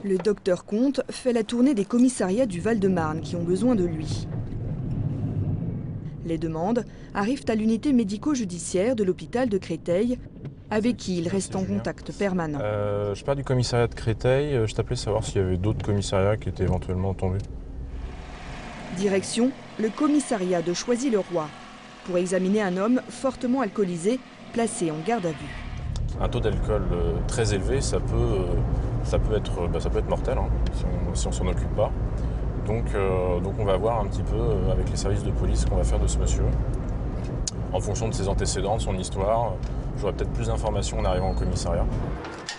Le docteur Comte fait la tournée des commissariats du Val-de-Marne qui ont besoin de lui. Les demandes arrivent à l'unité médico-judiciaire de l'hôpital de Créteil, avec qui il reste en contact permanent. Je pars du commissariat de Créteil, je t'appelais savoir s'il y avait d'autres commissariats qui étaient éventuellement tombés. Direction, le commissariat de Choisy-le-Roi, pour examiner un homme fortement alcoolisé, placé en garde à vue. Un taux d'alcool très élevé, ça peut être mortel hein, si on s'en occupe pas. Donc on va voir un petit peu avec les services de police ce qu'on va faire de ce monsieur. En fonction de ses antécédents, de son histoire, j'aurai peut-être plus d'informations en arrivant au commissariat.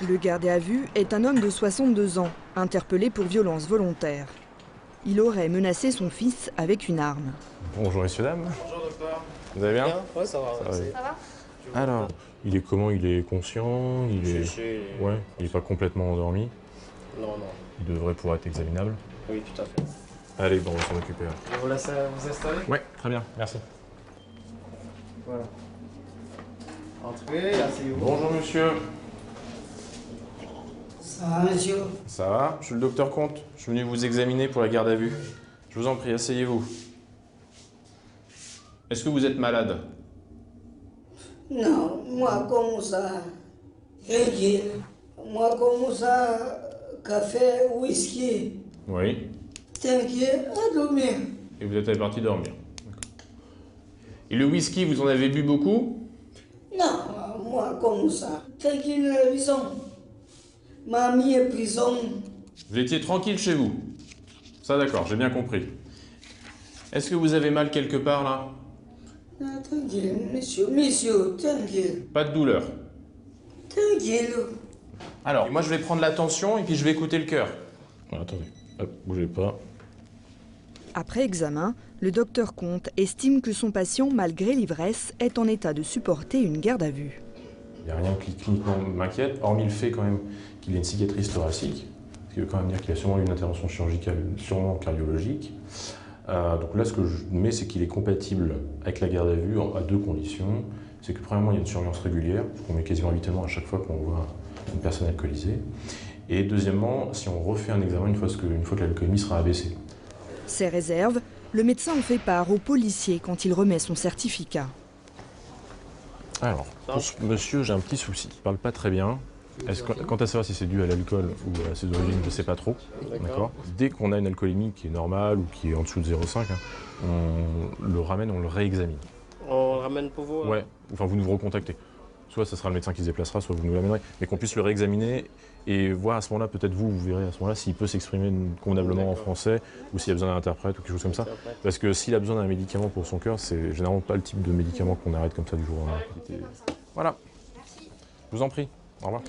Le gardé à vue est un homme de 62 ans, interpellé pour violence volontaire. Il aurait menacé son fils avec une arme. Bonjour messieurs, dames. Bonjour docteur. Vous allez bien? Ouais, ça va. Ça va. Alors, il est comment? Il est conscient? Ouais, il n'est pas complètement endormi? Non. Il devrait pouvoir être examinable? Oui, tout à fait. Allez, bon, on va s'en occuper. Je vous laisse vous installer? Ouais, très bien, merci. Voilà. Entrez, asseyez-vous. Bonjour monsieur. Ça va, monsieur? Ça va? Je suis le docteur Comte. Je suis venu vous examiner pour la garde à vue. Je vous en prie, asseyez-vous. Est-ce que vous êtes malade? Non, moi comme ça, tranquille. Moi comme ça, café, whisky, Oui. tranquille, à dormir. Et vous êtes parti dormir. Et le whisky, vous en avez bu beaucoup? Non, moi comme ça, tranquille à la maison. Mamie est prison. Vous étiez tranquille chez vous? Ça d'accord, j'ai bien compris. Est-ce que vous avez mal quelque part là? Non, tranquille, monsieur, tranquille. Pas de douleur? Tranquille. Alors, moi je vais prendre la tension et puis je vais écouter le cœur. Attendez, hop, bougez pas. Après examen, le docteur Comte estime que son patient, malgré l'ivresse, est en état de supporter une garde à vue. Il n'y a rien qui cliniquement m'inquiète, hormis le fait quand même qu'il ait une cicatrice thoracique, ce qui veut quand même dire qu'il a sûrement eu une intervention chirurgicale, sûrement cardiologique. Donc là, ce que je mets, c'est qu'il est compatible avec la garde à vue à deux conditions. C'est que premièrement, il y a une surveillance régulière, qu'on met quasiment habituellement à chaque fois qu'on voit une personne alcoolisée. Et deuxièmement, si on refait un examen une fois que l'alcoolémie sera abaissée. Ces réserves, le médecin en fait part au policier quand il remet son certificat. Alors, pour ce monsieur, j'ai un petit souci. Il ne parle pas très bien. Quant à savoir si c'est dû à l'alcool ou à ses origines, je ne sais pas trop. D'accord. Dès qu'on a une alcoolémie qui est normale ou qui est en dessous de 0,5, hein, on le ramène, on le réexamine. On le ramène pour vous? Ouais, enfin vous nous recontactez. Soit ce sera le médecin qui se déplacera, soit vous nous l'amènerez. Mais qu'on puisse le réexaminer et voir à ce moment-là, peut-être vous verrez à ce moment-là s'il peut s'exprimer convenablement en français ou s'il y a besoin d'un interprète ou quelque chose comme ça. Parce que s'il a besoin d'un médicament pour son cœur, c'est généralement pas le type de médicament qu'on arrête comme ça du jour au lendemain. Voilà. Je vous en prie. Au revoir.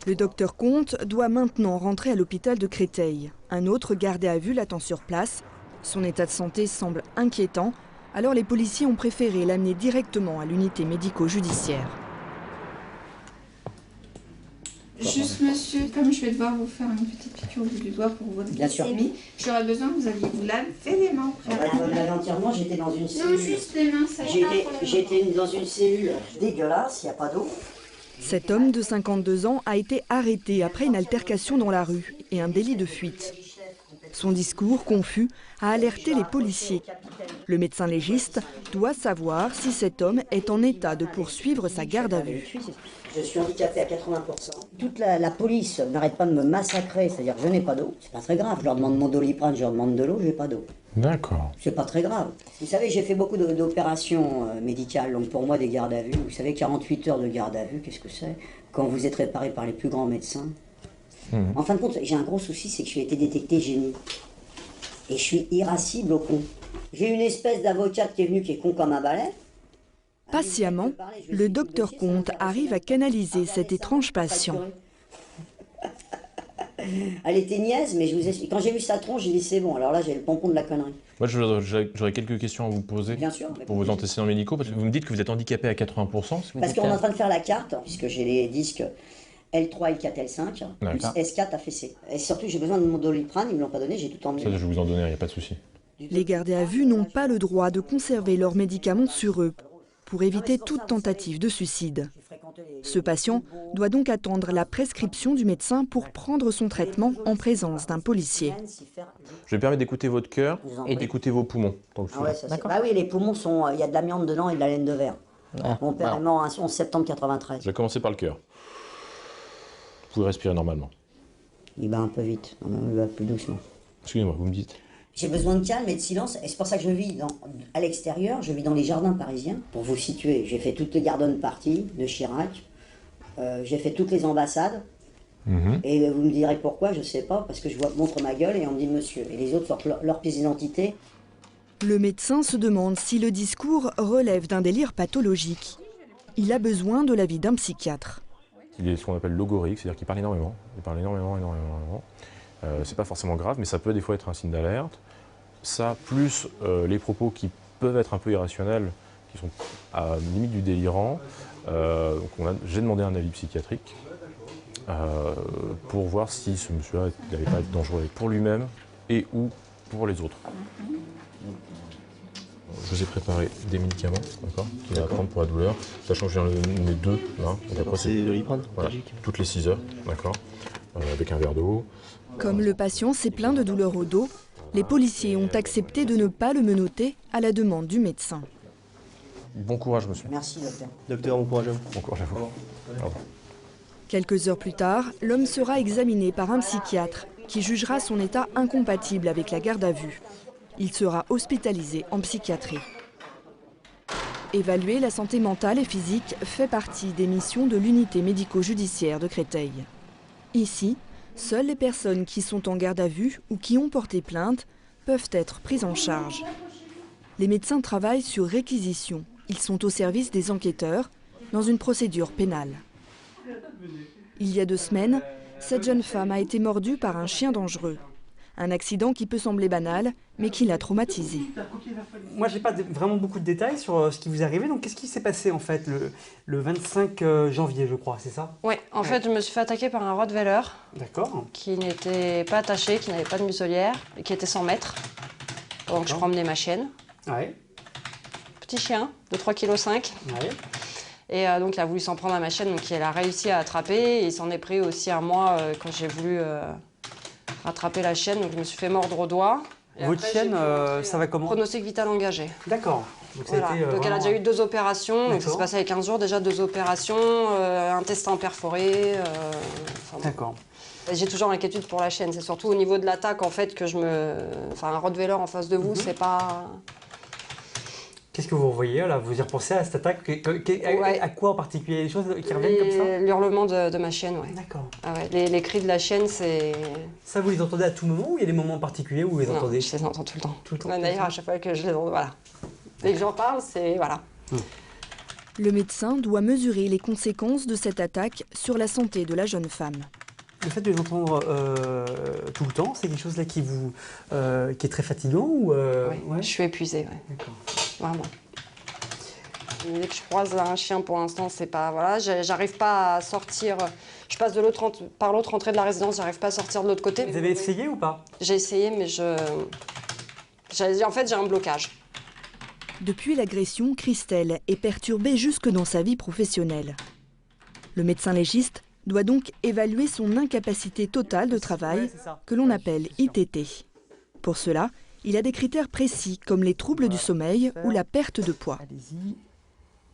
Le docteur Comte doit maintenant rentrer à l'hôpital de Créteil. Un autre gardé à vue l'attend sur place. Son état de santé semble inquiétant, alors les policiers ont préféré l'amener directement à l'unité médico-judiciaire. Juste monsieur, comme je vais devoir vous faire une petite piqûre au bout du doigt pour votre glycémie, j'aurais besoin que vous alliez vous laver les mains. On me laver entièrement, j'étais dans une cellule. Non, juste les mains, ça J'étais dans une cellule dégueulasse, il n'y a pas d'eau. Cet homme de 52 ans a été arrêté après une altercation dans la rue et un délit de fuite. Son discours confus a alerté les policiers. Le médecin légiste doit savoir si cet homme est en état de poursuivre sa garde à vue. Je suis handicapé à 80%. Toute la police n'arrête pas de me massacrer, c'est-à-dire que je n'ai pas d'eau. C'est pas très grave. Je leur demande mon Doliprane, je leur demande de l'eau, je n'ai pas d'eau. D'accord. C'est pas très grave. Vous savez, j'ai fait beaucoup d'opérations médicales, donc pour moi des gardes à vue. Vous savez, 48 heures de garde à vue, qu'est-ce que c'est? Quand vous êtes réparé par les plus grands médecins. En fin de compte, j'ai un gros souci, c'est que j'ai été détecté génie. Et je suis irascible au con. J'ai une espèce d'avocate qui est venue, qui est con comme un balai. Patiemment, le docteur Comte arrive à canaliser cet étrange patient. Elle était niaise, mais je vous explique. Quand j'ai vu sa tronche, j'ai dit c'est bon. Alors là, j'ai le pompon de la connerie. Moi, j'aurais quelques questions à vous poser. Bien sûr. Pour vos antécédents médicaux, parce que vous me dites que vous êtes handicapé à 80%. Parce qu'on est en train de faire la carte, puisque j'ai les disques L3, L4, L5, plus S4 AFC. Et surtout, j'ai besoin de mon Doliprane, ils me l'ont pas donné, j'ai tout emmené. Ça, je vais vous en donner, il n'y a pas de souci. Les gardés à vue n'ont pas le droit de conserver leurs médicaments sur eux. pour éviter toute tentative de suicide. Ce patient doit donc attendre la prescription du médecin pour prendre son traitement en présence d'un policier. Je vais permettre d'écouter votre cœur et d'écouter vos poumons. Bah oui, les poumons sont, il y a de l'amiante dedans et de la laine de verre. Mon père est mort le 11 septembre 93. Je vais commencer par le cœur. Vous pouvez respirer normalement. Il bat un peu vite, il va plus doucement. Excusez-moi, vous me dites. J'ai besoin de calme et de silence, et c'est pour ça que je vis à l'extérieur, je vis dans les jardins parisiens. Pour vous situer, j'ai fait toutes les garden parties de Chirac, j'ai fait toutes les ambassades, et vous me direz pourquoi, je sais pas, parce que je montre ma gueule et on me dit monsieur, et les autres sortent leur pièce d'identité. Le médecin se demande si le discours relève d'un délire pathologique. Il a besoin de l'avis d'un psychiatre. Il est ce qu'on appelle logorique, c'est-à-dire qu'il parle énormément. Il parle énormément. C'est pas forcément grave, mais ça peut des fois être un signe d'alerte. Ça, plus les propos qui peuvent être un peu irrationnels, qui sont à limite du délirant. J'ai demandé un avis psychiatrique pour voir si ce monsieur-là n'allait pas être dangereux pour lui-même et ou pour les autres. Je vous ai préparé des médicaments, qu'il va prendre pour la douleur, sachant que je viens de donner 2 là. C'est de l'Iprane, voilà, toutes les 6 heures, avec un verre d'eau. Comme le patient s'est plaint de douleurs au dos, les policiers ont accepté de ne pas le menotter à la demande du médecin. Bon courage, monsieur. Merci, docteur. Docteur, bon courage à vous. Bon courage à vous. Au revoir. Quelques heures plus tard, l'homme sera examiné par un psychiatre qui jugera son état incompatible avec la garde à vue. Il sera hospitalisé en psychiatrie. Évaluer la santé mentale et physique fait partie des missions de l'unité médico-judiciaire de Créteil. Ici, seules les personnes qui sont en garde à vue ou qui ont porté plainte peuvent être prises en charge. Les médecins travaillent sur réquisition. Ils sont au service des enquêteurs dans une procédure pénale. Il y a 2 semaines, cette jeune femme a été mordue par un chien dangereux. Un accident qui peut sembler banal, mais qui l'a traumatisée. Moi, je n'ai pas vraiment beaucoup de détails sur ce qui vous est arrivé. Donc, qu'est-ce qui s'est passé, en fait, le 25 janvier, je crois, c'est ça? Oui, en fait, je me suis fait attaquer par un Rottweiler. D'accord. Qui n'était pas attaché, qui n'avait pas de muselière, et qui était 100 mètres. Donc, je promenais ma chienne. Ouais. Petit chien, de 3,5 kg. Ouais. Et donc, il a voulu s'en prendre à ma chienne, donc il a réussi à attraper. Et il s'en est pris aussi à moi quand j'ai voulu rattraper la chienne, donc je me suis fait mordre au doigt. Votre chienne, ça va comment? Pronostic vital engagé. D'accord. Donc, voilà. Donc elle a déjà eu 2 opérations, donc ça s'est passé il y a 15 jours, déjà 2 opérations, intestin perforé. D'accord. J'ai toujours l'inquiétude pour la chienne, c'est surtout au niveau de l'attaque en fait que Enfin un Rottweiler en face de vous, c'est pas... Qu'est-ce que vous voyez là? Vous y repensez à cette attaque? À quoi en particulier? Des choses qui reviennent comme ça? L'hurlement de ma chienne, oui. D'accord. Ah ouais, les cris de la chienne, c'est... Ça, vous les entendez à tout moment ou il y a des moments particuliers où vous les entendez? Je les entends tout le temps. Tout le temps. D'ailleurs, à chaque fois que je les entends, voilà. Dès que j'en parle, c'est... Voilà. Le médecin doit mesurer les conséquences de cette attaque sur la santé de la jeune femme. Le fait de les entendre tout le temps, c'est quelque chose là qui est très fatigant ou Oui, ouais. je suis épuisée, ouais. D'accord. Vraiment. Dès que je croise un chien, pour l'instant, c'est pas... Voilà, j'arrive pas à sortir... Je passe par l'autre entrée de la résidence, j'arrive pas à sortir de l'autre côté. Vous avez essayé ou pas? J'ai essayé, mais en fait, j'ai un blocage. Depuis l'agression, Christelle est perturbée jusque dans sa vie professionnelle. Le médecin légiste doit donc évaluer son incapacité totale de travail, que l'on appelle ITT. Pour cela, il a des critères précis, comme les troubles du sommeil ou la perte de poids. Allez-y.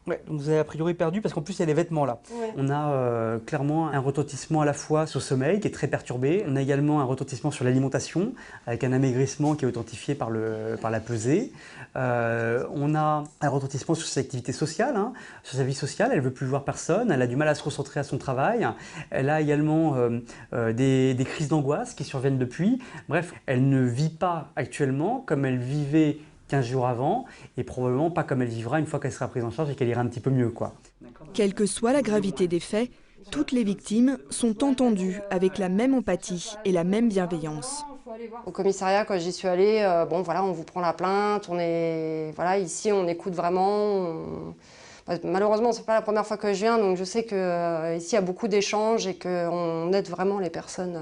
Ouais, donc vous avez a priori perdu parce qu'en plus il y a les vêtements là. Ouais. On a clairement un retentissement à la fois sur le sommeil qui est très perturbé. On a également un retentissement sur l'alimentation avec un amaigrissement qui est authentifié par la pesée. On a un retentissement sur ses activités sociales, sur sa vie sociale. Elle ne veut plus voir personne, elle a du mal à se concentrer à son travail. Elle a également des crises d'angoisse qui surviennent depuis. Bref, elle ne vit pas actuellement comme elle vivait 15 jours avant, et probablement pas comme elle vivra une fois qu'elle sera prise en charge et qu'elle ira un petit peu mieux, quoi. Quelle que soit la gravité des faits, toutes les victimes sont entendues avec la même empathie et la même bienveillance. Au commissariat, quand j'y suis allée, bon voilà, on vous prend la plainte, voilà, ici on écoute vraiment. Malheureusement, c'est pas la première fois que je viens, donc je sais que ici il y a beaucoup d'échanges et qu'on aide vraiment les personnes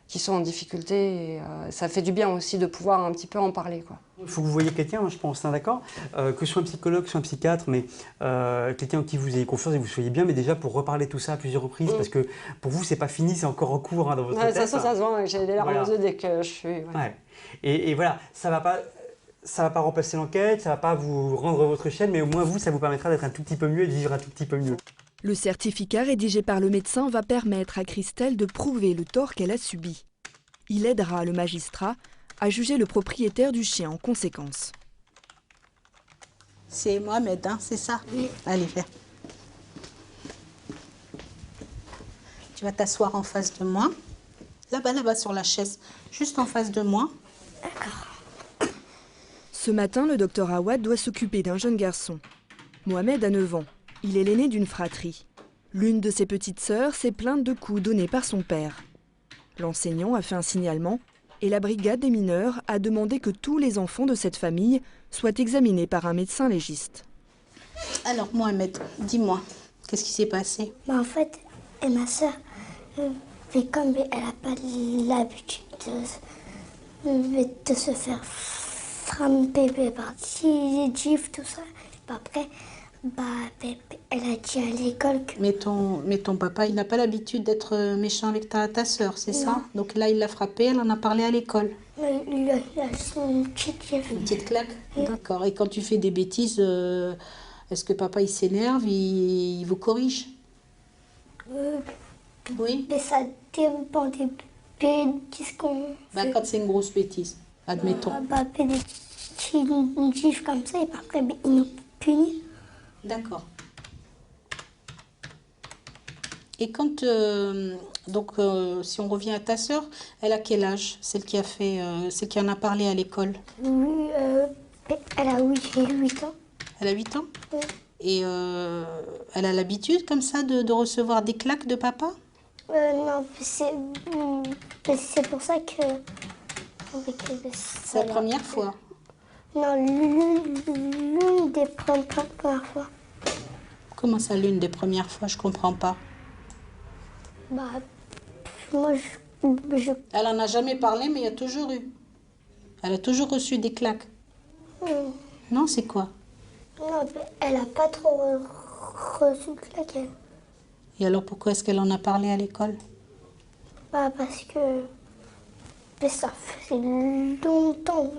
qui sont en difficulté. Et, ça fait du bien aussi de pouvoir un petit peu en parler, quoi. Il faut que vous voyez quelqu'un, je pense, hein, d'accord, que ce soit un psychologue, que ce soit un psychiatre, mais quelqu'un en qui vous ayez confiance et vous soyez bien, mais déjà pour reparler tout ça à plusieurs reprises, parce que pour vous, c'est pas fini, c'est encore en cours dans votre tête. Ça se voit, j'ai les larmes aux yeux dès que je suis... Et voilà, ça va pas remplacer l'enquête, ça va pas vous rendre votre chaîne, mais au moins vous, ça vous permettra d'être un tout petit peu mieux et de vivre un tout petit peu mieux. Le certificat rédigé par le médecin va permettre à Christelle de prouver le tort qu'elle a subi. Il aidera le magistrat à juger le propriétaire du chien en conséquence. C'est Mohamed, hein, c'est ça? Oui. Allez, viens. Tu vas t'asseoir en face de moi. Là-bas, sur la chaise, juste en face de moi. D'accord. Ce matin, le docteur Awad doit s'occuper d'un jeune garçon. Mohamed a 9 ans. Il est l'aîné d'une fratrie. L'une de ses petites sœurs s'est plainte de coups donnés par son père. L'enseignant a fait un signalement et la brigade des mineurs a demandé que tous les enfants de cette famille soient examinés par un médecin légiste. Alors, Mohamed, dis-moi, qu'est-ce qui s'est passé? En fait, ma soeur, comme elle n'a pas l'habitude de se faire frapper par des gifs, tout ça, après, elle a dit à l'école que... Mais ton papa, il n'a pas l'habitude d'être méchant avec ta sœur, c'est ça? Donc là, il l'a frappée, elle en a parlé à l'école. Il a une petite claque? D'accord. Et quand tu fais des bêtises, est-ce que papa, il s'énerve, il vous corrige? Oui. Mais ça dépend des bêtises qu'on fait. Quand c'est une grosse bêtise, admettons. Fait des petits gifs comme ça, et après, il nous punit. D'accord. Et quand, si on revient à ta sœur, elle a quel âge? Celle qui en a parlé à l'école? Oui, elle a 8 ans. Elle a 8 ans? Oui. Et elle a l'habitude comme ça de recevoir des claques de papa? Non, c'est pour ça que... C'est la première fois? Non, l'une des premières fois. Comment ça, l'une des premières fois? Je comprends pas. Moi, Elle en a jamais parlé, mais il y a toujours eu. Elle a toujours reçu des claques. Non, c'est quoi? Non, elle n'a pas trop reçu de claques, elle. Et alors, pourquoi est-ce qu'elle en a parlé à l'école? Parce que ça faisait longtemps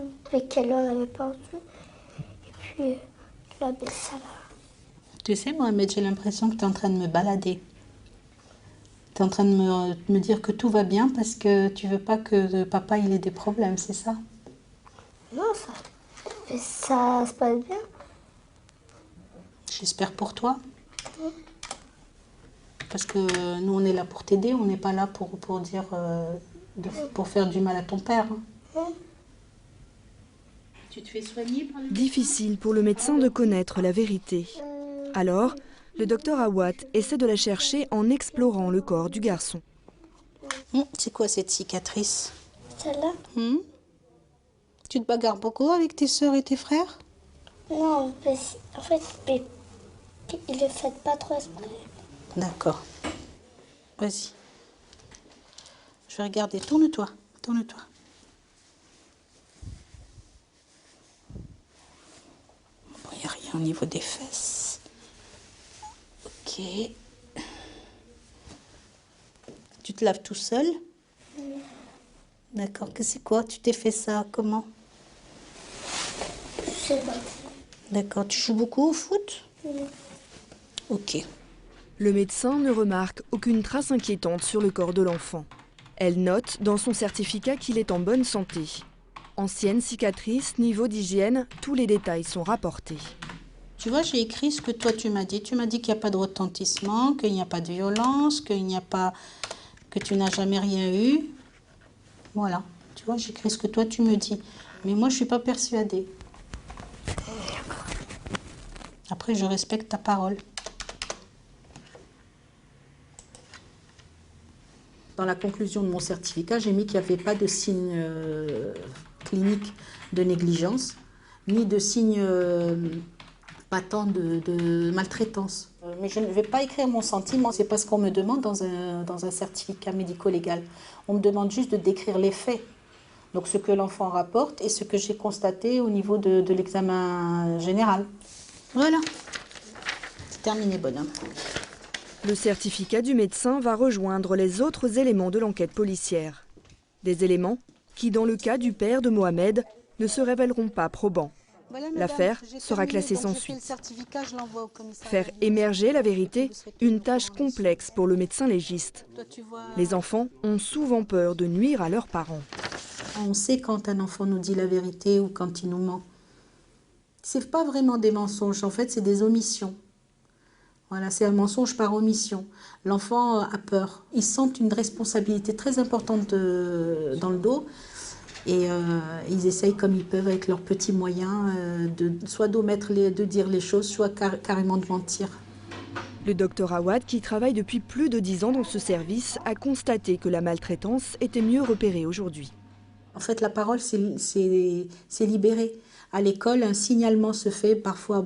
qu'elle n'en avait pas reçu. Et puis, là, ça va. Tu sais, Mohamed, j'ai l'impression que tu es en train de me balader. Tu es en train de me dire que tout va bien parce que tu veux pas que papa il ait des problèmes, c'est ça? Non, ça se passe bien. J'espère pour toi. Parce que nous, on est là pour t'aider, on n'est pas là pour faire du mal à ton père. Tu te fais soigner par le... Difficile pour le médecin de connaître la vérité. Alors, le docteur Awad essaie de la chercher en explorant le corps du garçon. C'est quoi cette cicatrice? Celle-là? Tu te bagarres beaucoup avec tes sœurs et tes frères? Non, en fait, ils ne le font pas trop exprès. D'accord. Vas-y. Je vais regarder. Tourne-toi. Tourne-toi. Bon, il n'y a rien au niveau des fesses. Ok. Tu te laves tout seul? D'accord. Que c'est quoi? Tu t'es fait ça comment? Je sais pas. D'accord. Tu joues beaucoup au foot? Ok. Le médecin ne remarque aucune trace inquiétante sur le corps de l'enfant. Elle note dans son certificat qu'il est en bonne santé. Ancienne cicatrice, niveau d'hygiène, tous les détails sont rapportés. Tu vois, j'ai écrit ce que toi tu m'as dit. Tu m'as dit qu'il n'y a pas de retentissement, qu'il n'y a pas de violence, que tu n'as jamais rien eu. Voilà. Tu vois, j'ai écrit ce que toi tu me dis. Mais moi, je ne suis pas persuadée. Après, je respecte ta parole. Dans la conclusion de mon certificat, j'ai mis qu'il n'y avait pas de signe clinique de négligence, ni de signe pas tant de maltraitance. Mais je ne vais pas écrire mon sentiment, c'est pas ce qu'on me demande dans un certificat médico-légal. On me demande juste de décrire les faits. Donc ce que l'enfant rapporte et ce que j'ai constaté au niveau de l'examen général. Voilà. C'est terminé, bonhomme. Le certificat du médecin va rejoindre les autres éléments de l'enquête policière. Des éléments qui, dans le cas du père de Mohamed, ne se révéleront pas probants. Voilà, L'affaire sera classée sans suite. Faire émerger la vérité, une tâche complexe pour le médecin légiste. Les enfants ont souvent peur de nuire à leurs parents. On sait quand un enfant nous dit la vérité ou quand il nous ment. C'est pas vraiment des mensonges, en fait, c'est des omissions. Voilà, c'est un mensonge par omission. L'enfant a peur. Ils sentent une responsabilité très importante dans le dos. Et ils essayent comme ils peuvent avec leurs petits moyens, soit de dire les choses, soit carrément de mentir. Le docteur Awad, qui travaille depuis plus de 10 ans dans ce service, a constaté que la maltraitance était mieux repérée aujourd'hui. En fait, la parole, c'est libéré. À l'école, un signalement se fait, parfois,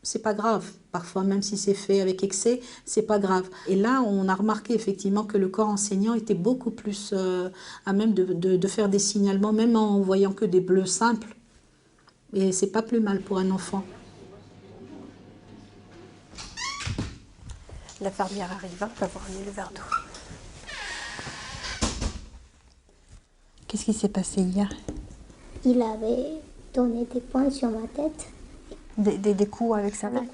c'est pas grave. Parfois, même si c'est fait avec excès, c'est pas grave. Et là, on a remarqué effectivement que le corps enseignant était beaucoup plus à même de faire des signalements, même en voyant que des bleus simples. Et c'est pas plus mal pour un enfant. L'infirmière arrive, va voir le verre d'eau. Qu'est-ce qui s'est passé hier? Il avait donné des points sur ma tête. Des coups avec sa main? Des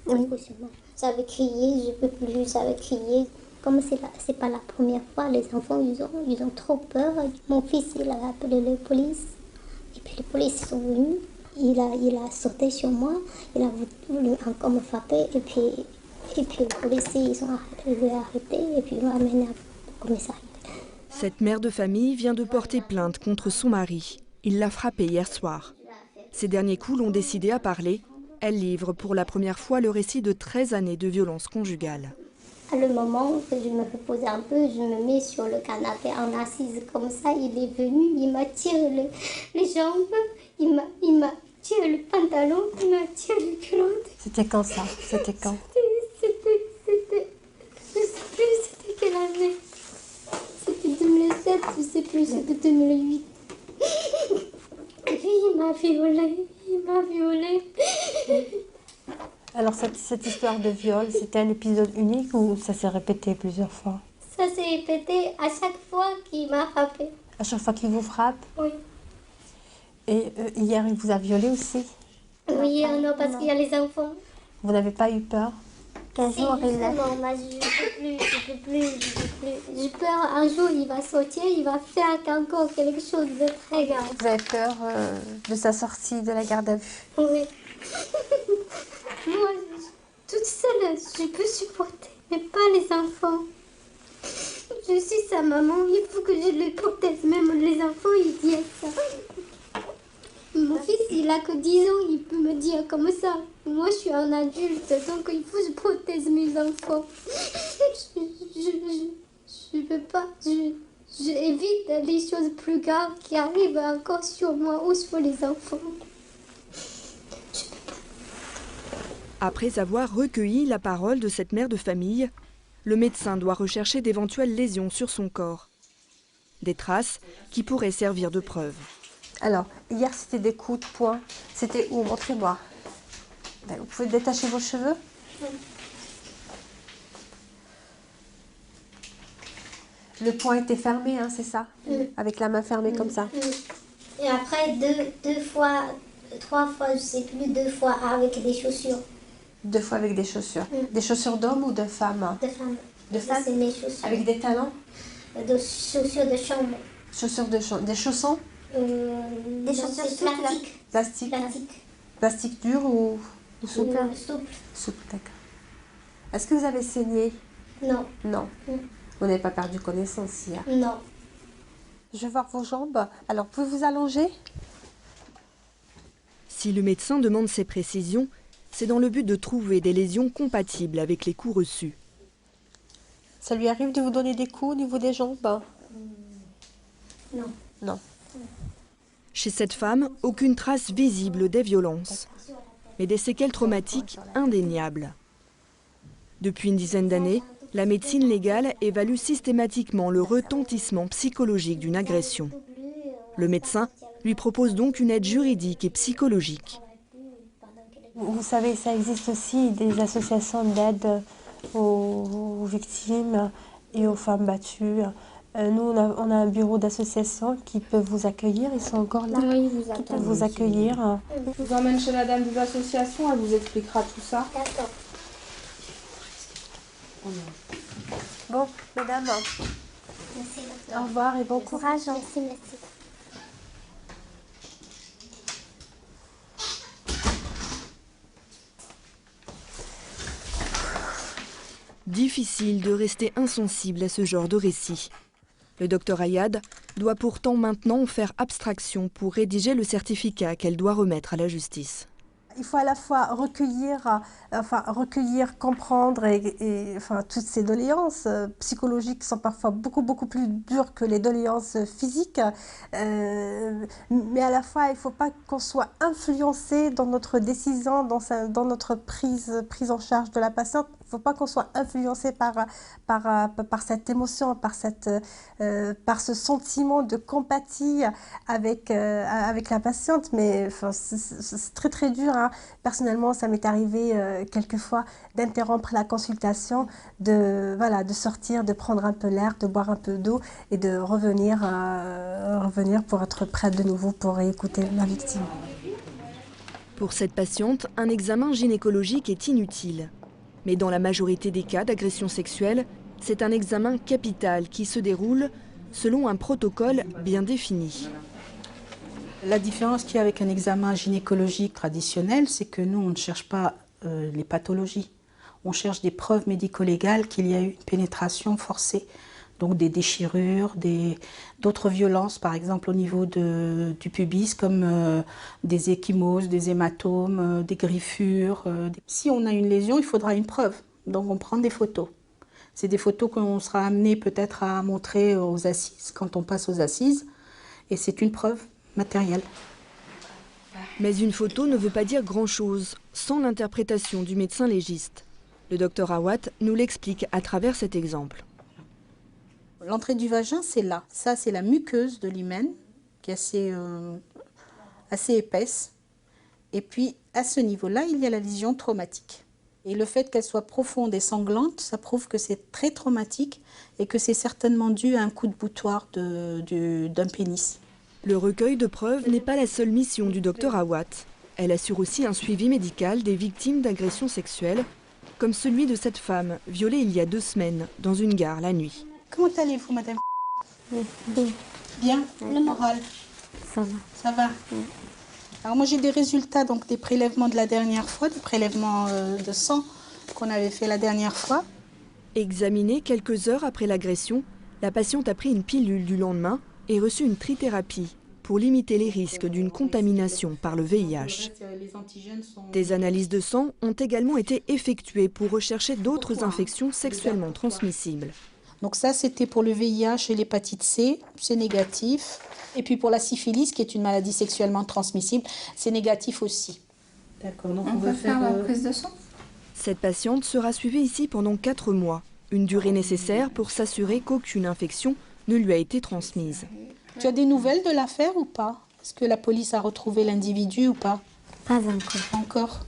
coups sur moi. J'avais crié, je ne peux plus, j'avais crié. Comme c'est pas la première fois, les enfants, ils ont trop peur. Mon fils, il a appelé la police. Et puis les policiers sont venus. Il a sauté sur moi. Il a voulu encore me frapper. Et puis les policiers, ils l'ont arrêté. Et puis ils l'ont amené au commissariat. Cette mère de famille vient de porter plainte contre son mari. Il l'a frappée hier soir. Ces derniers coups l'ont décidée à parler. Elle livre pour la première fois le récit de 13 années de violence conjugale. À le moment que je me repose un peu, je me mets sur le canapé en assise comme ça. Il est venu, il m'a tiré les jambes, il m'a tiré le pantalon, il m'a tiré le culotte. C'était quand ça? C'était quand? C'était, je sais plus, c'était quelle année? C'était 2007, je sais plus, c'était 2008. Et puis il m'a violée. Alors cette histoire de viol, c'était un épisode unique ou ça s'est répété plusieurs fois? Ça s'est répété à chaque fois qu'il m'a frappé. À chaque fois qu'il vous frappe? Oui. Et hier, il vous a violé aussi? Oui, non, parce qu'il y a les enfants. Vous n'avez pas eu peur qu'un jour il a... Non, je peux plus. J'ai peur un jour il va sortir, il va faire encore quelque chose de très grave. Vous avez peur de sa sortie de la garde à vue? Oui. Moi, toute seule, je peux supporter, mais pas les enfants. Je suis sa maman, il faut que je les protège. Même les enfants, ils disent ça. Mon fils, il a que 10 ans, il peut me dire comme ça. Moi, je suis un adulte, donc il faut que je protège mes enfants. Je peux pas. J'évite les choses plus graves qui arrivent encore sur moi ou sur les enfants. Après avoir recueilli la parole de cette mère de famille, le médecin doit rechercher d'éventuelles lésions sur son corps. Des traces qui pourraient servir de preuve. Alors, hier, c'était des coups de poing. C'était où? Montrez-moi. Vous pouvez détacher vos cheveux? Le poing était fermé, hein, c'est ça? Avec la main fermée comme ça. Et après, deux fois, 3 fois, je sais plus, 2 fois avec des chaussures. 2 fois avec des chaussures. Des chaussures d'homme ou de femme? De femme. De femme? C'est mes chaussures. Avec des talons? Des chaussures de chambre. Chaussures de chambre. Des chaussons? Des chaussures plastiques. Plastique? Plastique dur ou souple? Souple. Souple, d'accord. Est-ce que vous avez saigné? Non. Non. Vous n'avez pas perdu connaissance hier? Non. Je vais voir vos jambes. Alors, pouvez vous allonger? Si le médecin demande ces précisions, c'est dans le but de trouver des lésions compatibles avec les coups reçus. Ça lui arrive de vous donner des coups au niveau des jambes? Non. Non. Chez cette femme, aucune trace visible des violences. mais des séquelles traumatiques indéniables. Depuis une dizaine d'années, la médecine légale évalue systématiquement le retentissement psychologique d'une agression. Le médecin lui propose donc une aide juridique et psychologique. Vous savez, ça existe aussi des associations d'aide aux victimes et aux femmes battues. Nous, on a un bureau d'association qui peut vous accueillir. Ils sont encore là, qui peuvent vous accueillir. Je vous emmène chez la dame des associations, elle vous expliquera tout ça. D'accord. Bon, madame, Merci, docteur. au revoir et bon courage. Merci, merci. Difficile de rester insensible à ce genre de récit. Le docteur Ayad doit pourtant maintenant faire abstraction pour rédiger le certificat qu'elle doit remettre à la justice. Il faut à la fois recueillir, comprendre et toutes ces doléances psychologiques qui sont parfois beaucoup plus dures que les doléances physiques. Mais à la fois, il ne faut pas qu'on soit influencé dans notre décision, dans notre prise en charge de la patiente. Il ne faut pas qu'on soit influencé par cette émotion, par ce sentiment de compatie avec la patiente. Mais c'est très dur. Hein. Personnellement, ça m'est arrivé quelquefois d'interrompre la consultation, de sortir, de prendre un peu l'air, de boire un peu d'eau et de revenir pour être prête de nouveau pour écouter ma victime. Pour cette patiente, un examen gynécologique est inutile. Mais dans la majorité des cas d'agression sexuelle, c'est un examen capital qui se déroule selon un protocole bien défini. La différence qu'il y a avec un examen gynécologique traditionnel, c'est que nous, on ne cherche pas les pathologies. On cherche des preuves médico-légales qu'il y a eu une pénétration forcée. Donc des déchirures, d'autres violences, par exemple au niveau du pubis, comme des ecchymoses, des hématomes, des griffures. Si on a une lésion, il faudra une preuve. Donc on prend des photos. C'est des photos qu'on sera amené peut-être à montrer aux assises, quand on passe aux assises. Et c'est une preuve matérielle. Mais une photo ne veut pas dire grand-chose sans l'interprétation du médecin légiste. Le docteur Awad nous l'explique à travers cet exemple. L'entrée du vagin, c'est là. Ça, c'est la muqueuse de l'hymen, qui est assez épaisse. Et puis, à ce niveau-là, il y a la lésion traumatique. Et le fait qu'elle soit profonde et sanglante, ça prouve que c'est très traumatique et que c'est certainement dû à un coup de boutoir d'un pénis. Le recueil de preuves n'est pas la seule mission du docteur Awad. Elle assure aussi un suivi médical des victimes d'agressions sexuelles, comme celui de cette femme violée il y a 2 semaines dans une gare la nuit. Comment allez-vous, madame? Bien. Bien. Le moral? Ça va. Ça va. Alors moi j'ai des résultats donc des prélèvements de la dernière fois, des prélèvements de sang qu'on avait fait la dernière fois. Examinée quelques heures après l'agression, la patiente a pris une pilule du lendemain et reçu une trithérapie pour limiter les risques d'une contamination par le VIH. Des analyses de sang ont également été effectuées pour rechercher d'autres infections sexuellement transmissibles. Donc ça, c'était pour le VIH et l'hépatite C, c'est négatif. Et puis pour la syphilis, qui est une maladie sexuellement transmissible, c'est négatif aussi. D'accord, donc on va faire la prise de sang. Cette patiente sera suivie ici pendant 4 mois, une durée nécessaire pour s'assurer qu'aucune infection ne lui a été transmise. Tu as des nouvelles de l'affaire ou pas? Est-ce que la police a retrouvé l'individu ou pas? Pas encore. Encore.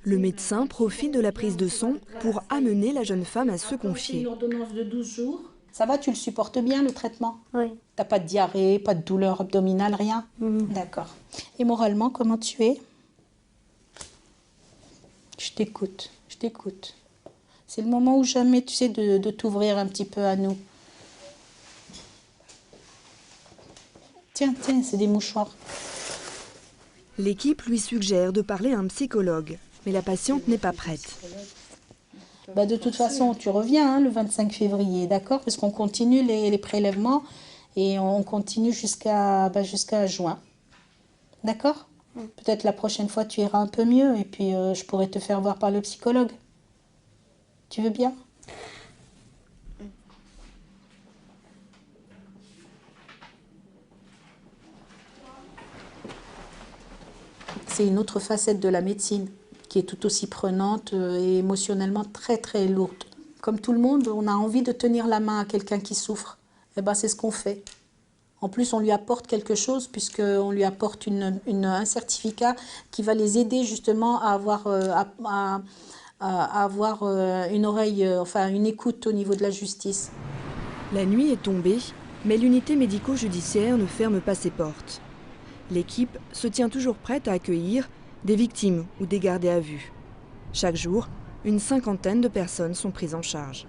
Le médecin profite de la prise de sang pour amener la jeune femme à se confier. Une ordonnance de 12 jours. Ça va, tu le supportes bien, le traitement? Oui. T'as pas de diarrhée, pas de douleur abdominale, rien? D'accord. Et moralement, comment tu es? Je t'écoute, je t'écoute. C'est le moment ou jamais, tu sais, de t'ouvrir un petit peu à nous. Tiens, c'est des mouchoirs. L'équipe lui suggère de parler à un psychologue, mais la patiente n'est pas prête. Bah de toute façon, tu reviens le 25 février, d'accord? Parce qu'on continue les prélèvements et on continue jusqu'à juin. D'accord? Peut-être la prochaine fois, tu iras un peu mieux et puis je pourrais te faire voir par le psychologue. Tu veux bien? c'est une autre facette de la médecine qui est tout aussi prenante et émotionnellement très très lourde. Comme tout le monde, on a envie de tenir la main à quelqu'un qui souffre. Et ben, c'est ce qu'on fait. En plus, on lui apporte quelque chose puisqu'on lui apporte un certificat qui va les aider justement à avoir une oreille, enfin une écoute au niveau de la justice. La nuit est tombée, mais l'unité médico-judiciaire ne ferme pas ses portes. L'équipe se tient toujours prête à accueillir des victimes ou des gardés à vue. Chaque jour, une 50aine de personnes sont prises en charge.